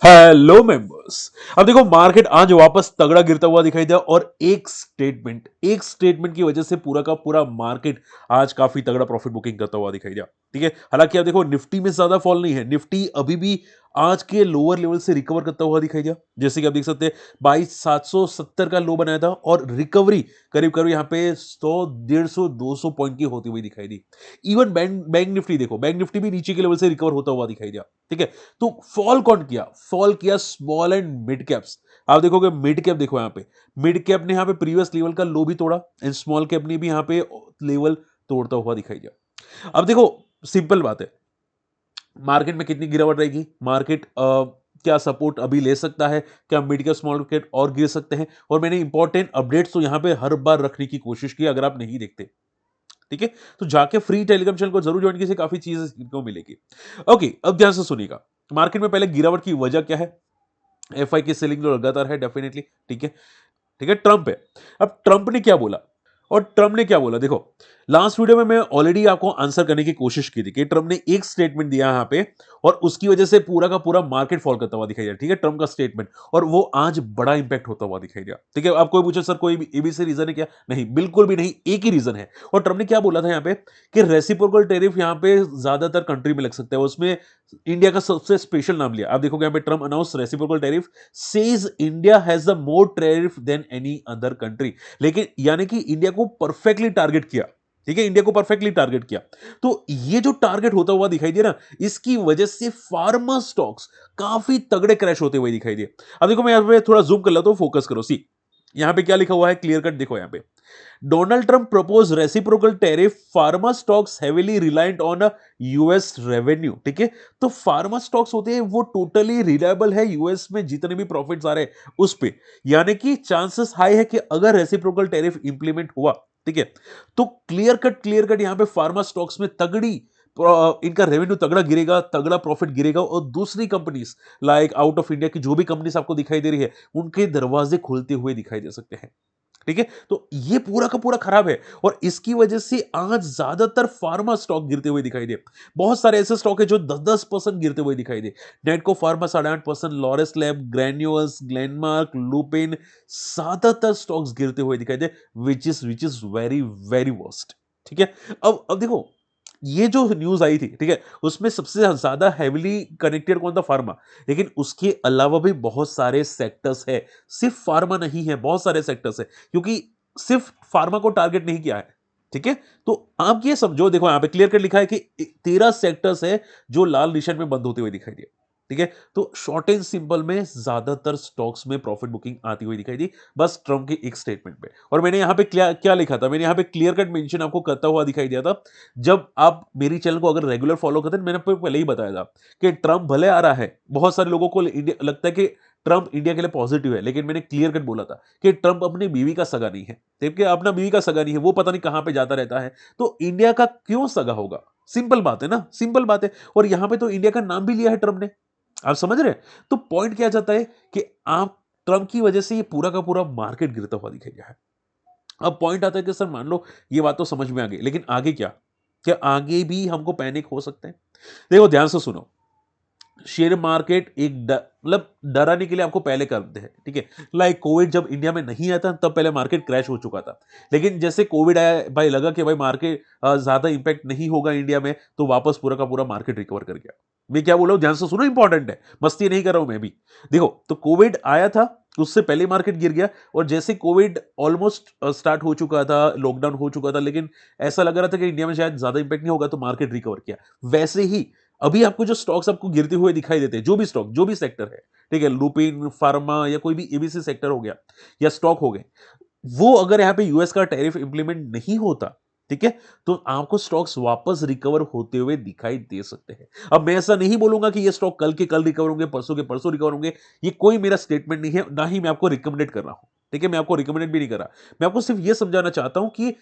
Hello members. अब देखो market आज वापस तगड़ा गिरता हुआ दिखाई दिया और एक स्टेटमेंट की वजह से पूरा का पूरा मार्केट आज काफी तगड़ा प्रॉफिट बुकिंग करता हुआ दिखाई दिया। ठीक है, हालांकि आप देखो निफ्टी में ज्यादा फॉल नहीं है, निफ्टी अभी भी आज के लोअर लेवल से रिकवर करता हुआ दिखाई दिया। जैसे कि आप देख सकते हैं 22,770 का लो बनाया था और रिकवरी करीब करीब यहाँ पे 100 150 200 पॉइंट की होती हुई दिखाई दी। इवन बैंक बैंक निफ्टी देखो, बैंक निफ्टी भी नीचे के लेवल से रिकवर होता हुआ दिखाई दिया। ठीक है, तो फॉल कौन किया? फॉल किया स्मॉल एंड मिड कैप्स। आप देखोगे मिड कैप, देखो यहाँ पे मिड कैप ने यहाँ पे प्रीवियस लेवल का लो भी तोड़ा एंड स्मॉल कैप ने भी यहाँ पे लेवल तोड़ता हुआ दिखाई दिया। अब देखो सिंपल बात है, मार्केट में कितनी गिरावट रहेगी, मार्केट क्या सपोर्ट अभी ले सकता है, क्या मिड कैप स्मॉल कैप और गिर सकते हैं, और मैंने इंपॉर्टेंट अपडेट्स तो यहाँ पे हर बार रखने की कोशिश की, अगर आप नहीं देखते ठीक है तो जाके फ्री टेलीग्राम चैनल को जरूर ज्वाइन कीजिए, काफी चीजें सीखने को मिलेगी। ओके, अब ध्यान से सुनिएगा, मार्केट में पहले गिरावट की वजह क्या है? एफआई की सेलिंग जो लगातार है डेफिनेटली। ठीक है, ठीक है, ट्रंप है। अब ट्रंप ने क्या बोला, और ट्रंप ने क्या बोला देखो, लास्ट वीडियो में मैं ऑलरेडी आपको आंसर करने की कोशिश की थी कि ट्रंप ने एक स्टेटमेंट दिया यहां पे और उसकी वजह से पूरा का पूरा मार्केट फॉल करता हुआ दिखाई दिया। ठीक है, ट्रंप का स्टेटमेंट, और वो आज बड़ा इंपैक्ट होता हुआ दिखाई दिया। ठीक है, आप कोई पूछे सर कोई एबीसी रीजन है क्या? नहीं, बिल्कुल भी नहीं, एक ही रीजन है। और ट्रंप ने क्या बोला था यहाँ पे कि रेसिप्रोकल टेरिफ यहाँ पे ज्यादातर कंट्री में लग सकता है, उसमें इंडिया का सबसे स्पेशल नाम लिया। आप देखोगे यहाँ पे Trump announce reciprocal tariff, says India has the more tariff than any other country. लेकिन यानी कि इंडिया को परफेक्टली टारगेट किया। ठीक है, इंडिया को परफेक्टली टारगेट किया। तो ये जो टारगेट होता हुआ दिखाई दे ना, इसकी वजह से फार्मा स्टॉक्स काफी तगड़े क्रैश होते हुए दिखाई दिए। अब देखो मैं यहां पे थोड़ा जूम कर लेता हूं, फोकस करो। सी यहां पे क्या लिखा हुआ है, क्लियर कट देखो। यहां पे Donald Trump propose reciprocal tariff, pharma stocks heavily reliant on US revenue. ठीक है, तो फार्मा स्टॉक्स होते हैं वो टोटली रिलायबल है यूएस में जितने भी प्रॉफिट्स आ रहे हैं उस पे, यानी कि चांसेस हाई है कि अगर रेसिप्रोकल टेरिफ इंप्लीमेंट हुआ, ठीक है, तो क्लियर कट यहां पे फार्मा स्टॉक्स में तगड़ी इनका रेवेन्यू तगड़ा गिरेगा, तगड़ा प्रॉफिट गिरेगा, और दूसरी companies like out of India की जो भी कंपनीज आपको दिखाई दे रही है उनके दरवाजे खुलते हुए दिखाई दे सकते हैं। ठीक है, तो ये पूरा का पूरा खराब है और इसकी वजह से आज ज्यादातर फार्मा स्टॉक गिरते हुए दिखाई दे। बहुत सारे ऐसे स्टॉक है जो 10-10% गिरते हुए दिखाई दे। नेटको फार्मा 8.5%, लॉरेस लैब, ग्रैन्यूल्स, ग्लेनमार्क, लुपिन, ज्यादातर स्टॉक्स गिरते हुए दिखाई दे, which is very very worst. ठीक है, अब देखो ये जो न्यूज आई थी, ठीक है, उसमें सबसे ज्यादा हैविली कनेक्टेड कौन था? फार्मा। लेकिन उसके अलावा भी बहुत सारे सेक्टर्स है, सिर्फ फार्मा नहीं है, बहुत सारे सेक्टर्स है, क्योंकि सिर्फ फार्मा को टारगेट नहीं किया है। ठीक है, तो आप ये समझो, देखो यहां पे क्लियर कट लिखा है कि 13 सेक्टर्स है जो लाल निशान में बंद होते हुए दिखाई दिए। ठीक है, तो शॉर्ट एंड सिंपल में ज्यादातर स्टॉक्स में प्रॉफिट बुकिंग आती हुई दिखाई दी, बस ट्रम्प के एक स्टेटमेंट पे। और मैंने यहां पे क्या क्या लिखा था, मैंने यहां पे क्लियर कट मेंशन आपको करता हुआ दिखाई दिया था। जब आप मेरी चैनल को अगर रेगुलर फॉलो करते हैं, मैंने आपको पहले ही बताया था कि ट्रम्प भले आ रहा है, बहुत सारे लोगों को लगता है कि ट्रम्प इंडिया के लिए पॉजिटिव है, लेकिन मैंने क्लियर कट बोला था कि ट्रम्प अपनी बीवी का सगा नहीं है। देखिए, अपना बीवी का सगा नहीं है, वो पता नहीं कहां पे जाता रहता है, तो इंडिया का क्यों सगा होगा? सिंपल बात है ना, सिंपल बात है। और यहां पे तो इंडिया का नाम भी लिया है ट्रम्प ने। आप समझ रहे हैं? तो पॉइंट क्या जाता है कि आप ट्रम्प की वजह से ये पूरा का पूरा मार्केट गिरता हुआ दिखाई दिया है। अब पॉइंट आता है कि सर मान लो ये बात तो समझ में आ गई, लेकिन आगे क्या? क्या आगे भी हमको पैनिक हो सकते हैं? देखो ध्यान से सुनो, शेयर मार्केट एक मतलब डराने के लिए आपको पहले करते हैं। ठीक है, लाइक कोविड जब इंडिया में नहीं आया था तब पहले मार्केट क्रैश हो चुका था, लेकिन जैसे कोविड आया भाई, लगा कि भाई मार्केट ज्यादा इंपैक्ट नहीं होगा इंडिया में, तो वापस पूरा का पूरा मार्केट रिकवर कर गया। मैं क्या बोल रहा हूं, ध्यान से सुनो, इंपॉर्टेंट है, मस्ती नहीं कर रहा हूं मैं भी। देखो, तो कोविड आया था, उससे पहले मार्केट गिर गया, और जैसे कोविड ऑलमोस्ट स्टार्ट हो चुका था, लॉकडाउन हो चुका था, लेकिन ऐसा लग रहा था कि इंडिया में शायद ज्यादा इंपैक्ट नहीं होगा, तो मार्केट रिकवर किया। वैसे ही अभी आपको जो स्टॉक्स आपको गिरते हुए दिखाई देते हैं, जो भी स्टॉक, जो भी सेक्टर है, ठीक है, लुपिन, फार्मा या कोई भी एबीसी सेक्टर हो गया या स्टॉक हो गए, वो अगर यहाँ पे यूएस का टैरिफ इंप्लीमेंट नहीं होता, ठीक है, तो आपको स्टॉक्स वापस रिकवर होते हुए दिखाई दे सकते हैं। अब मैं ऐसा नहीं बोलूंगा कि ये स्टॉक कल के कल रिकवर होंगे, परसों के परसों रिकवर होंगे, ये कोई मेरा स्टेटमेंट नहीं है, ना ही मैं आपको रिकमेंडेड कर रहा हूं। ठीक है, मैं आपको रिकमेंडेड भी नहीं कर रहा, मैं आपको सिर्फ ये समझाना चाहता हूं कि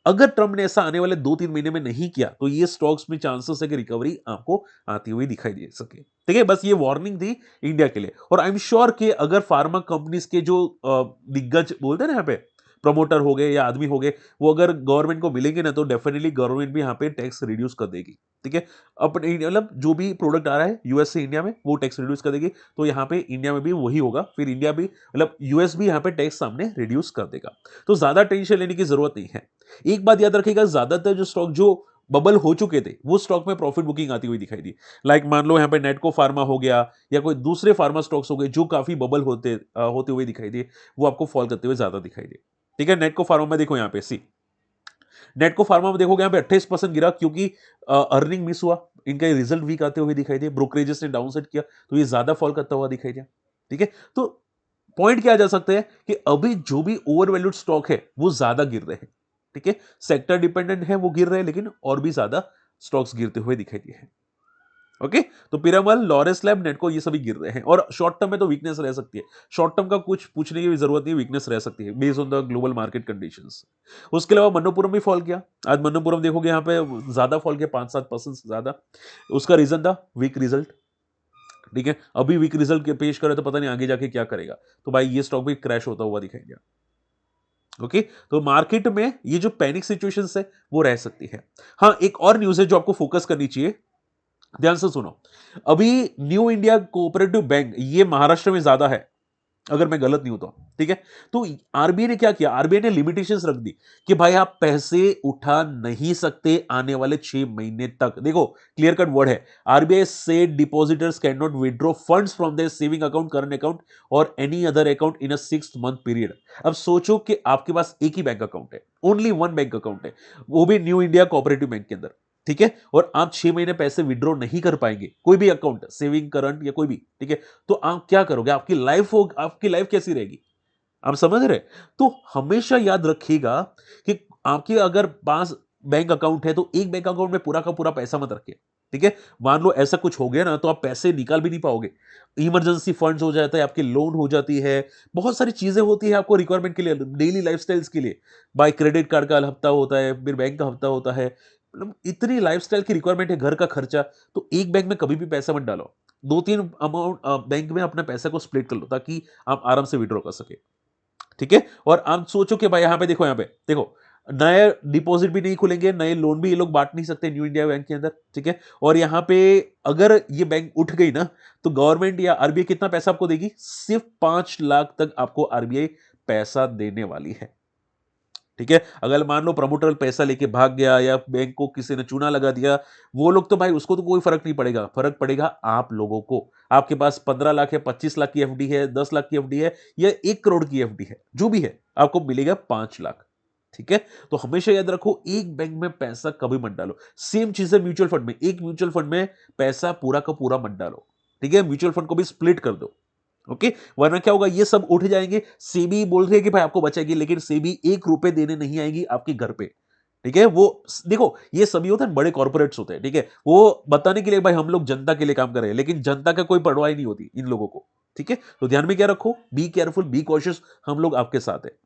अगर ट्रम्प ने ऐसा आने वाले 2-3 महीने में नहीं किया, तो ये स्टॉक्स में चांसेस है कि रिकवरी आपको आती हुई दिखाई दे सके। ठीक है, बस ये वार्निंग थी इंडिया के लिए। और आई एम श्योर कि अगर फार्मा कंपनीज के जो दिग्गज बोलते हैं ना यहाँ पे, प्रमोटर हो गए या आदमी हो गए, वो अगर गवर्नमेंट को मिलेंगे ना, तो डेफिनेटली गवर्नमेंट भी यहाँ पे टैक्स रिड्यूस कर देगी। ठीक है, अपने मतलब जो भी प्रोडक्ट आ रहा है यूएस से इंडिया में, वो टैक्स रिड्यूस कर देगी, तो यहाँ पे इंडिया में भी वही होगा, फिर इंडिया भी मतलब यूएस भी यहाँ पे टैक्स सामने रिड्यूस कर देगा। तो ज्यादा टेंशन लेने की जरूरत नहीं है। एक बात याद रखिएगा, ज्यादातर जो स्टॉक जो बबल हो चुके थे, वो स्टॉक में प्रॉफिट बुकिंग आती हुई दिखाई दी। लाइक मान लो यहाँ पे नेटको फार्मा हो गया या कोई दूसरे फार्मा स्टॉक्स हो गए जो काफी बबल होते हुए दिखाई दिए, वो आपको फॉल करते हुए ज्यादा दिखाई दे। ठीक है, नेटको फार्मा में देखो यहाँ पे सी, नेटको फार्मा में देखोगे यहाँ पे 28% गिरा, क्योंकि अर्निंग मिस हुआ, इनका रिजल्ट वीक आते हुए दिखाई दे, ब्रोकरेजेस ने डाउनसेट किया, तो ये ज्यादा फॉल करता हुआ दिखाई दिया। ठीक है, तो पॉइंट क्या आ जा सकते हैं कि अभी जो भी ओवर वैल्यूड स्टॉक है वो ज्यादा गिर रहे हैं। ठीक है, सेक्टर डिपेंडेंट है, वो गिर रहे हैं, लेकिन और भी ज्यादा स्टॉक्स गिरते हुए दिखाई दिए हैं। ओके, तो पिरामल, लॉरेस लैब, नेटको, ये सभी गिर रहे हैं, और शॉर्ट टर्म में तो वीकनेस रह सकती है। शॉर्ट टर्म का कुछ पूछने की भी जरूरत नहीं, वीकनेस रह सकती है based on the global market conditions. उसके अलावा मनोपुरम भी फॉल किया। आज मनोपुरम देखोगे यहाँ पे ज्यादा फॉल किया, 5-7% से ज्यादा। उसका रीजन था वीक रिजल्ट। ठीक है, अभी वीक रिजल्ट पेश करे तो पता नहीं आगे जाके क्या करेगा, तो भाई ये स्टॉक भी क्रैश होता हुआ दिखाई दिया। ओके, तो मार्केट में ये जो पैनिक सिचुएशंस है वो रह सकती है। हाँ, एक और न्यूज है जो आपको फोकस करनी चाहिए, ध्यान से सुनो। अभी न्यू इंडिया कोऑपरेटिव बैंक ये महाराष्ट्र में ज्यादा है, अगर मैं गलत नहीं हूं तो। ठीक है, तो आरबीआई ने क्या किया, आरबीआई ने लिमिटेशंस रख दी कि भाई आप पैसे उठा नहीं सकते आने वाले 6 महीने तक। देखो, क्लियर कट वर्ड है, आरबीआई से depositors can not withdraw funds from their saving account, current account और any other account in a 6 month period. अब सोचो कि आपके पास एक ही बैंक अकाउंट है, ओनली वन बैंक अकाउंट है, वो भी न्यू इंडिया कोऑपरेटिव बैंक के अंदर। ठीक है, और आप 6 महीने पैसे विड्रॉ नहीं कर पाएंगे, कोई भी अकाउंट, सेविंग, करंट या कोई भी। ठीक है, तो आप क्या करोगे, आपकी लाइफ कैसी रहेगी, आप समझ रहे। तो हमेशा याद रखिएगा कि आपके अगर पास बैंक अकाउंट है तो एक बैंक अकाउंट में पूरा का पूरा पैसा मत रखिए। ठीक है, मान लो ऐसा कुछ हो गया ना, तो आप पैसे निकाल भी नहीं पाओगे। इमरजेंसी फंड्स हो जाता है, आपकी लोन हो जाती है, बहुत सारी चीजें होती है आपको रिक्वायरमेंट के लिए, डेली लाइफस्टाइल्स के लिए। बाय क्रेडिट कार्ड का हफ्ता होता है, फिर बैंक का हफ्ता होता है, मतलब इतनी लाइफस्टाइल की रिक्वायरमेंट है, घर का खर्चा। तो एक बैंक में कभी भी पैसा मत डालो, 2-3 अमाउंट बैंक में अपने पैसे को स्प्लिट कर लो, ताकि आप आराम से विड्रॉ कर सके। ठीक है, और आप सोचो कि भाई यहाँ पे देखो, नए डिपॉजिट भी नहीं खुलेंगे, नए लोन भी ये लोग बांट नहीं सकते न्यू इंडिया बैंक के अंदर। ठीक है, और यहाँ पे अगर ये बैंक उठ गई ना, तो गवर्नमेंट या आरबीआई कितना पैसा आपको देगी, सिर्फ 5 लाख तक आपको आरबीआई पैसा देने वाली है। ठीक है, अगर मान लो प्रमोटर पैसा लेके भाग गया या बैंक को किसी ने चूना लगा दिया, वो लोग तो भाई उसको तो कोई फर्क नहीं पड़ेगा, फर्क पड़ेगा आप लोगों को। आपके पास 15 लाख है, 25 लाख की एफडी है, 10 लाख की एफडी है या 1 करोड़ की एफडी है, जो भी है, आपको मिलेगा 5 लाख। ठीक है, तो हमेशा याद रखो, एक बैंक में पैसा कभी मत डालो। सेम चीज है म्यूचुअल फंड में, एक म्यूचुअल फंड में पैसा पूरा का पूरा मत डालो। ठीक है, म्यूचुअल फंड को भी स्प्लिट कर दो। ओके, वरना क्या होगा, ये सब उठ जाएंगे, सेबी बोल रही है कि भाई आपको बचाएगी, लेकिन सेबी 1 रुपए देने नहीं आएगी आपके घर पे। ठीक है, वो देखो, ये सभी होते हैं, बड़े कॉर्पोरेट्स होते हैं। ठीक है, वो बताने के लिए भाई हम लोग जनता के लिए काम कर रहे हैं, लेकिन जनता का कोई परवाह ही नहीं होती इन लोगों को। ठीक है, तो ध्यान में क्या रखो, बी केयरफुल, बी कॉशियस, हम लोग आपके साथ है।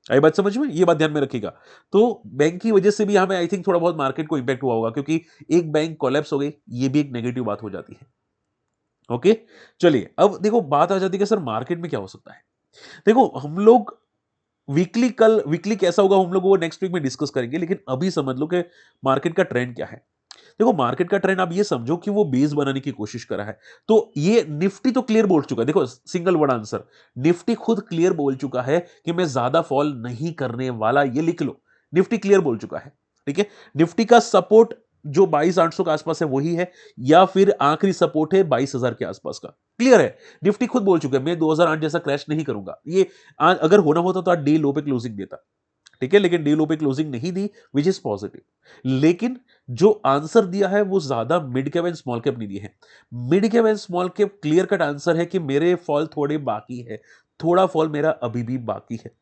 आई बात समझ में, ये बात ध्यान में रखिएगा। तो बैंक की वजह से भी यहाँ पे आई थिंक थोड़ा बहुत मार्केट को इंपैक्ट हुआ होगा, क्योंकि एक बैंक कोलैप्स हो गई, ये भी एक नेगेटिव बात हो जाती है। ओके, चलिए अब देखो, बात आ जाती है कि सर मार्केट में क्या हो सकता है। देखो, हम लोग वीकली कैसा होगा, हम लोग वो नेक्स्ट वीक में डिस्कस करेंगे, लेकिन अभी समझ लो कि मार्केट का ट्रेंड क्या है। देखो, मार्केट का ट्रेंड आप ये समझो कि वो बेस बनाने की कोशिश कर रहा है। तो ये निफ्टी तो क्लियर बोल चुका है, देखो सिंगल वर्ड आंसर, निफ्टी खुद क्लियर बोल चुका है कि मैं ज्यादा फॉल नहीं करने वाला, ये लिख लो, निफ्टी क्लियर बोल चुका है। ठीक है, निफ्टी का सपोर्ट जो 22,800 के आसपास है वही है, या फिर आखिरी सपोर्ट है 22,000 के आसपास का, क्लियर है। निफ्टी खुद बोल चुके हैं, मैं 2008 जैसा क्रैश नहीं करूंगा। ये आज अगर होना होता तो आज डे लो पे क्लोजिंग देता। ठीक है, लेकिन डे लो पे क्लोजिंग नहीं दी, विच इज पॉजिटिव। लेकिन जो आंसर दिया है वो ज्यादा mid cap and small cap नहीं दिए हैं। Mid cap and small cap clear cut answer है कि मेरे फॉल थोड़े बाकी है, थोड़ा फॉल मेरा अभी भी बाकी है।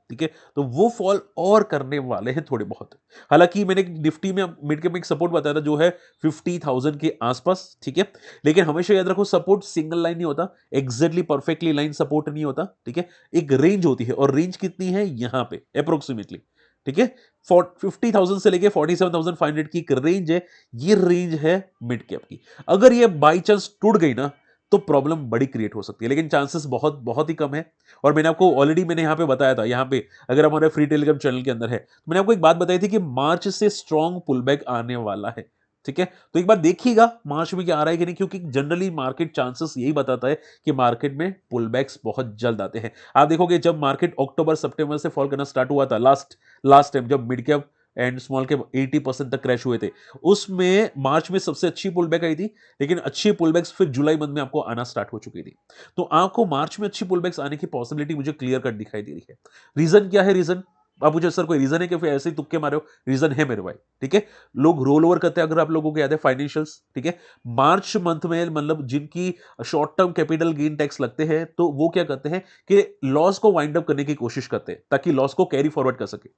ठीक है, तो वो फॉल और करने वाले हैं थोड़े बहुत। हालांकि मैंने निफ्टी में मिड कैप में एक सपोर्ट बताया था जो है 50,000 के आसपास। ठीक है, लेकिन हमेशा याद रखो, सपोर्ट सिंगल लाइन नहीं होता, एग्जैक्टली परफेक्टली लाइन सपोर्ट नहीं होता। ठीक है, एक रेंज होती है, और रेंज कितनी है यहां पे अप्रोक्सीमेटली। ठीक है, 50,000 से लेके 47,500 की एक रेंज है, ये रेंज है मिड कैप की। अगर ये बाई चांस टूट गई ना, तो प्रॉब्लम बड़ी क्रिएट हो सकती है, लेकिन चांसेस बहुत बहुत ही कम है। और मैंने आपको ऑलरेडी मैंने यहाँ पे बताया था, यहाँ पे अगर हमारे फ्री टेलीग्राम चैनल के अंदर है, तो मैंने आपको एक बात बताई थी कि मार्च से स्ट्रॉन्ग पुल बैक आने वाला है। ठीक है, तो एक बार देखिएगा मार्च में क्या आ रहा है कि नहीं, क्योंकि जनरली मार्केट चांसेस यही बताता है कि मार्केट में पुल बैक्स बहुत जल्द आते हैं। आप देखोगे जब मार्केट अक्टूबर सितंबर से फॉल करना स्टार्ट हुआ था, लास्ट लास्ट टाइम जब mid cap and small cap 80% तक क्रैश हुए थे, उसमें मार्च में सबसे अच्छी पुल बैक आई थी। लेकिन अच्छी पुलबैक्स फिर जुलाई मंथ में आपको आना स्टार्ट हो चुकी थी। तो आपको मार्च में अच्छी पुलबैक्स आने की पॉसिबिलिटी मुझे क्लियर कट दिखाई दे रही है। रीजन क्या है? रीजन आप मुझे सर कोई रीजन है कि फिर ऐसे ही तुक्के मारे हो? रीजन है मेरे भाई। ठीक है, लोग रोल ओवर करते हैं, अगर आप लोगों को याद है फाइनेंशियल्स। ठीक है, मार्च मंथ में मतलब जिनकी short term capital gain tax लगते हैं, तो वो क्या करते हैं कि लॉस को वाइंड अप करने की कोशिश करते हैं ताकि लॉस को कैरी फॉरवर्ड कर सके।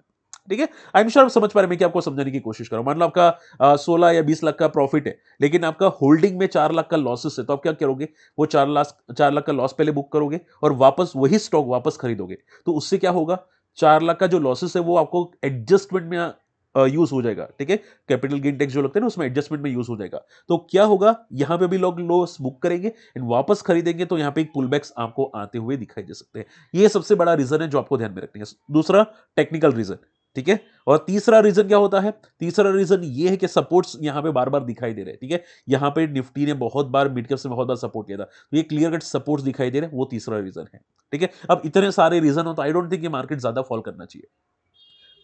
ठीक है, आई एम श्योर आप समझ पा रहे हैं मैं क्या आपको समझाने की कोशिश कर रहा हूं। मान लो आपका 16 या 20 लाख का प्रॉफिट है, लेकिन आपका होल्डिंग में 4 लाख का लॉसेस है, तो आप क्या करोगे? वो 4 लाख का लॉस पहले बुक करोगे और वापस वही स्टॉक वापस खरीदोगे। तो उससे क्या होगा? 4 लाख का जो लॉसेस है वो आपको एडजस्टमेंट में यूज हो जाएगा। ठीक है, कैपिटल गेन टैक्स जो लगता है ना, उसमें एडजस्टमेंट में यूज हो जाएगा। तो क्या होगा, यहां पे भी लोग लॉस बुक करेंगे एंड वापस खरीदेंगे, तो यहां पे एक पुलबैक्स आपको आते हुए दिखाई दे सकते हैं। ये सबसे बड़ा रीजन है जो आपको ध्यान में रखनी है। दूसरा, टेक्निकल रीजन। ठीक है, और तीसरा रीजन क्या होता है? तीसरा रीजन ये है कि सपोर्ट्स यहां पे बार बार दिखाई दे रहे हैं। ठीक है, यहां पे निफ्टी ने बहुत बार मिड कैप से बहुत बार सपोर्ट किया था, तो ये क्लियर कट सपोर्ट्स दिखाई दे रहे हैं, वो तीसरा रीजन है। ठीक है, अब इतने सारे रीजन हो तो आई डोंट थिंक ये मार्केट ज्यादा फॉल करना चाहिए।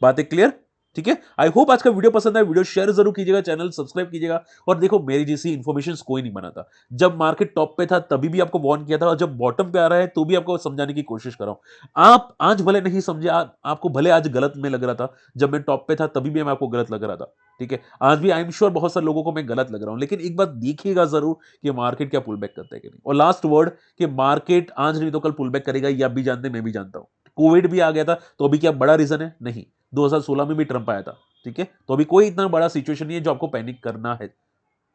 बात है क्लियर? ठीक है, आई होप आज का वीडियो पसंद आया। वीडियो शेयर जरूर कीजिएगा, चैनल सब्सक्राइब कीजिएगा। और देखो, मेरी जैसी इन्फॉर्मेशन कोई नहीं बनाता। जब मार्केट टॉप पे था तभी भी आपको वार्न किया था, और जब बॉटम पे आ रहा है तो भी आपको समझाने की कोशिश कर रहा हूं। आप आज भले नहीं समझे, आपको भले आज गलत में लग रहा था, जब मैं टॉप पे था तभी भी मैं आपको गलत लग रहा था। ठीक है, आज भी आई एम श्योर बहुत सारे लोगों को मैं गलत लग रहा हूं, लेकिन एक बात देखिएगा जरूर कि मार्केट क्या पुल बैक करता है कि नहीं। और लास्ट वर्ड, कि मार्केट आज नहीं तो कल पुल बैक करेगा, ये आप भी जानते हैं, मैं भी जानता हूं। कोविड भी आ गया था, तो अभी क्या बड़ा रीजन है? नहीं। 2016 में भी ट्रंप आया था। ठीक है, तो अभी कोई इतना बड़ा सिचुएशन नहीं है जो आपको पैनिक करना है।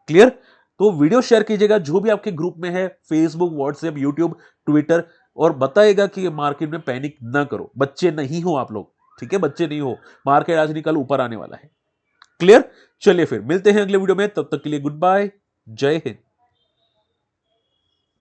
क्लियर? तो वीडियो शेयर कीजिएगा जो भी आपके ग्रुप में है, फेसबुक, व्हाट्सएप, यूट्यूब, ट्विटर, और बताएगा कि मार्केट में पैनिक ना करो। बच्चे नहीं हो आप लोग। ठीक है, बच्चे नहीं हो। मार्केट आज नहीं कल ऊपर आने वाला है। क्लियर? चलिए फिर मिलते हैं अगले वीडियो में, तब तक के लिए गुड बाय, जय हिंद।